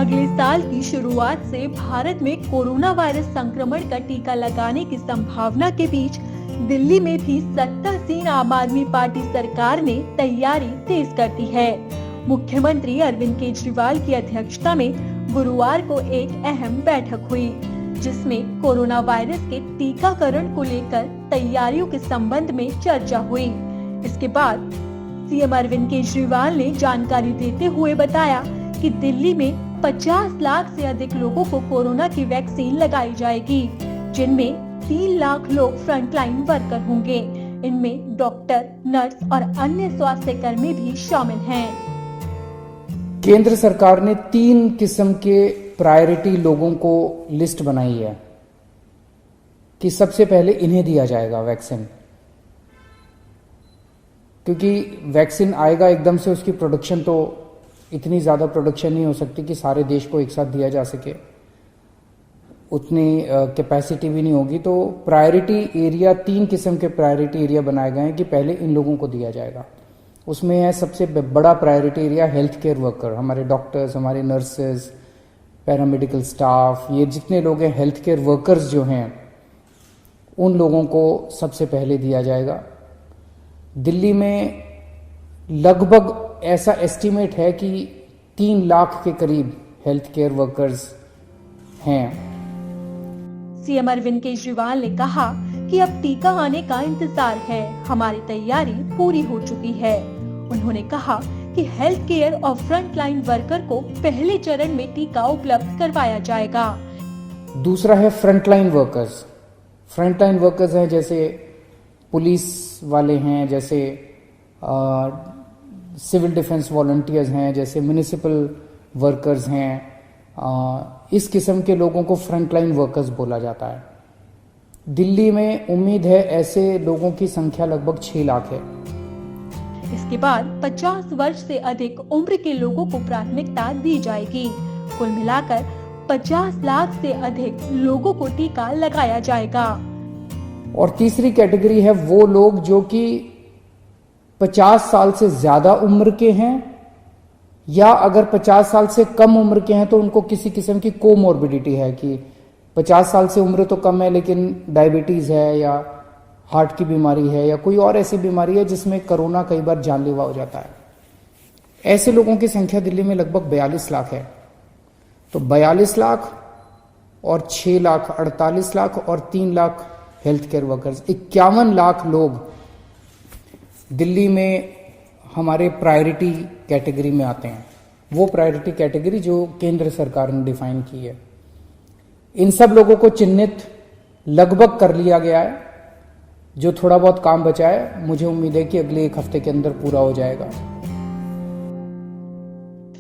अगले साल की शुरुआत से भारत में कोरोना वायरस संक्रमण का टीका लगाने की संभावना के बीच दिल्ली में भी सत्तासीन आम आदमी पार्टी सरकार ने तैयारी तेज कर दी है। मुख्यमंत्री अरविंद केजरीवाल की अध्यक्षता में गुरुवार को एक अहम बैठक हुई, जिसमें कोरोना वायरस के टीकाकरण को लेकर तैयारियों के संबंध में चर्चा हुई। इसके बाद सीएम अरविंद केजरीवाल ने जानकारी देते हुए बताया कि दिल्ली में 50 लाख से अधिक लोगों को कोरोना की वैक्सीन लगाई जाएगी, जिनमें 3 लाख लोग फ्रंटलाइन वर्कर होंगे। इनमें डॉक्टर, नर्स और अन्य स्वास्थ्य कर्मी भी शामिल हैं। केंद्र सरकार ने 3 किस्म के प्रायोरिटी लोगों को लिस्ट बनाई है कि सबसे पहले इन्हें दिया जाएगा वैक्सीन, क्योंकि वैक्सीन आएगा एकदम से, उसकी प्रोडक्शन तो इतनी ज्यादा प्रोडक्शन नहीं हो सकती कि सारे देश को एक साथ दिया जा सके, उतनी कैपेसिटी भी नहीं होगी। तो प्रायोरिटी एरिया, 3 किस्म के प्रायोरिटी एरिया बनाए गए हैं कि पहले इन लोगों को दिया जाएगा। उसमें है सबसे बड़ा priority area health care worker, हमारे डॉक्टर्स, हमारे नर्सेज, पैरामेडिकल स्टाफ, ये जितने लोग हैं हेल्थ केयर वर्कर्स जो हैं, उन लोगों को सबसे पहले दिया जाएगा। दिल्ली में लगभग ऐसा एस्टीमेट है कि 3 लाख के करीब हेल्थ केयर वर्कर्स हैं। सीएम अरविंद केजरीवाल ने कहा कि अब टीका आने का इंतजार है, हमारी तैयारी पूरी हो चुकी है। उन्होंने कहा कि हेल्थ केयर और फ्रंट लाइन वर्कर को पहले चरण में टीका उपलब्ध करवाया जाएगा। दूसरा है फ्रंटलाइन वर्कर्स। फ्रंटलाइन वर्कर्स हैं जैसे पुलिस वाले हैं, जैसे सिविल डिफेंस वॉलंटियर्स हैं, जैसे म्युनिसिपल वर्कर्स हैं। इस किस्म के लोगों को फ्रंटलाइन वर्कर्स बोला जाता है। दिल्ली में उम्मीद है ऐसे लोगों की संख्या लगभग 6 लाख है। इसके बाद 50 वर्ष से अधिक उम्र के लोगों को प्राथमिकता दी जाएगी। कुल मिलाकर 50 लाख से अधिक लोगों को टीका लगाया जाएगा। और तीसरी कैटेगरी है वो लोग जो कि 50 साल से ज्यादा उम्र के हैं, या अगर 50 साल से कम उम्र के हैं तो उनको किसी किस्म की कोमॉर्बिडिटी है कि 50 साल से उम्र तो कम है लेकिन डायबिटीज है या हार्ट की बीमारी है या कोई और ऐसी बीमारी है जिसमें कोरोना कई बार जानलेवा हो जाता है। ऐसे लोगों की संख्या दिल्ली में लगभग 42 लाख है। तो 42 लाख और 6 लाख 48 लाख और 3 lakh health care workers, 51 lakh लोग दिल्ली में हमारे प्रायोरिटी कैटेगरी में आते हैं। वो प्रायोरिटी कैटेगरी जो केंद्र सरकार ने डिफाइन की है। इन सब लोगों को चिन्हित लगभग कर लिया गया है। जो थोड़ा बहुत काम बचा है, मुझे उम्मीद है कि अगले 1 हफ्ते के अंदर पूरा हो जाएगा।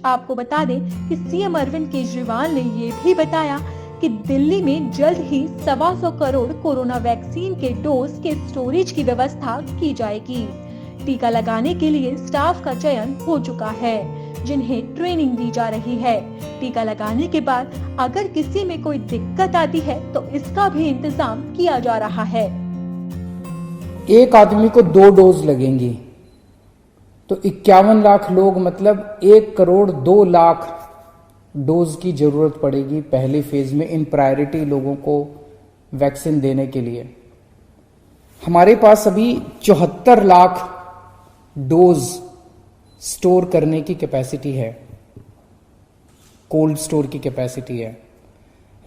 आपको बता दें कि सीएम अरविंद केजरीवाल ने ये भी बताया कि दिल्ली में जल्द ही 125 करोड़ कोरोना वैक्सीन के डोज के स्टोरेज की व्यवस्था की जाएगी। टीका लगाने के लिए स्टाफ का चयन हो चुका है, जिन्हें ट्रेनिंग दी जा रही है। टीका लगाने के बाद अगर किसी में कोई दिक्कत आती है तो इसका भी इंतजाम किया जा रहा है। एक आदमी को 2 डोज लगेंगी, तो 51 लाख लोग, मतलब 1 करोड़ 2 लाख डोज की जरूरत पड़ेगी पहले फेज में इन प्रायोरिटी लोगों को वैक्सीन देने के लिए। हमारे पास अभी 74 लाख डोज स्टोर करने की कैपेसिटी है, कोल्ड स्टोर की कैपेसिटी है,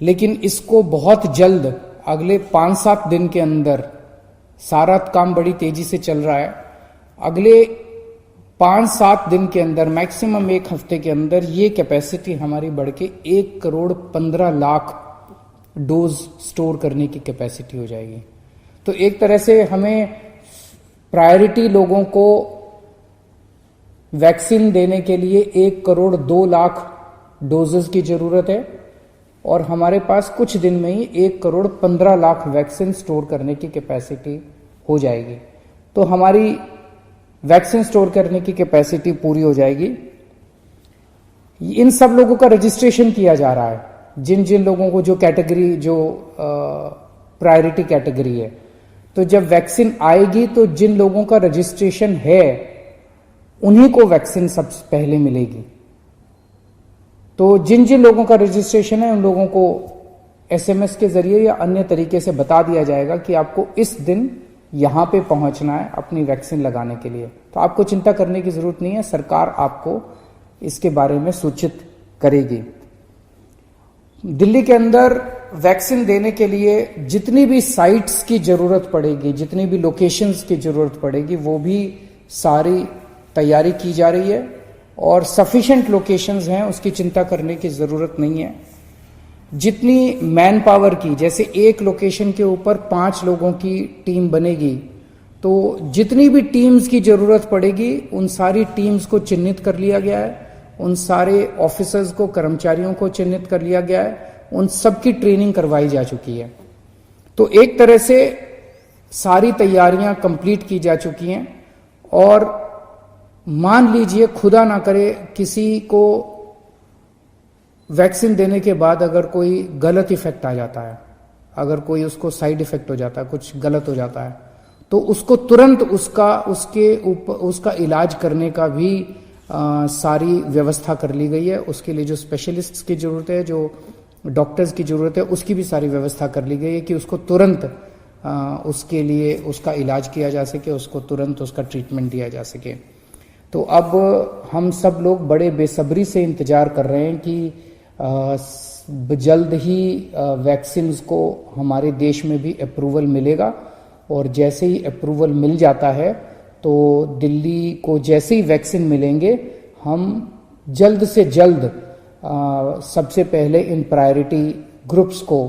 लेकिन इसको बहुत जल्द अगले 5-7 दिन के अंदर, सारा काम बड़ी तेजी से चल रहा है, अगले 5-7 दिन के अंदर, मैक्सिमम 1 हफ्ते के अंदर ये कैपेसिटी हमारी बढ़ के 1 करोड़ 15 लाख डोज स्टोर करने की कैपेसिटी हो जाएगी। तो एक तरह से हमें प्रायोरिटी लोगों को वैक्सीन देने के लिए 1 करोड़ 2 लाख डोजेस की जरूरत है, और हमारे पास कुछ दिन में ही 1 करोड़ 15 लाख वैक्सीन स्टोर करने की कैपेसिटी हो जाएगी। तो हमारी वैक्सीन स्टोर करने की कैपेसिटी पूरी हो जाएगी। इन सब लोगों का रजिस्ट्रेशन किया जा रहा है, जिन जिन लोगों को जो कैटेगरी, जो प्रायोरिटी कैटेगरी है। तो जब वैक्सीन आएगी तो जिन लोगों का रजिस्ट्रेशन है उन्हीं को वैक्सीन सबसे पहले मिलेगी। तो जिन जिन लोगों का रजिस्ट्रेशन है उन लोगों को एसएमएस के जरिए या अन्य तरीके से बता दिया जाएगा कि आपको इस दिन यहां पे पहुंचना है अपनी वैक्सीन लगाने के लिए। तो आपको चिंता करने की जरूरत नहीं है, सरकार आपको इसके बारे में सूचित करेगी। दिल्ली के अंदर वैक्सीन देने के लिए जितनी भी साइट्स की जरूरत पड़ेगी, जितनी भी लोकेशंस की जरूरत पड़ेगी, वो भी सारी तैयारी की जा रही है और सफिशिएंट लोकेशंस हैं, उसकी चिंता करने की जरूरत नहीं है। जितनी मैन पावर की, जैसे एक लोकेशन के ऊपर 5 लोगों की टीम बनेगी, तो जितनी भी टीम्स की जरूरत पड़ेगी उन सारी टीम्स को चिन्हित कर लिया गया है, उन सारे ऑफिसर्स को, कर्मचारियों को चिन्हित कर लिया गया है, उन सबकी ट्रेनिंग करवाई जा चुकी है। तो एक तरह से सारी तैयारियां कंप्लीट की जा चुकी हैं और मान लीजिए खुदा ना करे किसी को वैक्सीन देने के बाद अगर कोई गलत इफेक्ट आ जाता है, अगर कोई उसको साइड इफेक्ट हो जाता है, कुछ गलत हो जाता है, तो उसको तुरंत उसका इलाज करने का भी सारी व्यवस्था कर ली गई है। उसके लिए जो स्पेशलिस्ट्स की जरूरत है, जो डॉक्टर्स की जरूरत है, उसकी भी सारी व्यवस्था कर ली गई है कि उसको तुरंत उसके लिए उसका इलाज किया जा सके, उसको तुरंत उसका ट्रीटमेंट दिया जा सके। तो अब हम सब लोग बड़े बेसब्री से इंतजार कर रहे हैं कि जल्द ही वैक्सीन को हमारे देश में भी अप्रूवल मिलेगा और जैसे ही अप्रूवल मिल जाता है तो दिल्ली को जैसे ही वैक्सीन मिलेंगे हम जल्द से जल्द सबसे पहले इन प्रायोरिटी ग्रुप्स को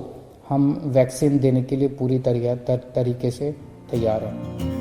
हम वैक्सीन देने के लिए पूरी तरीके से तैयार हैं।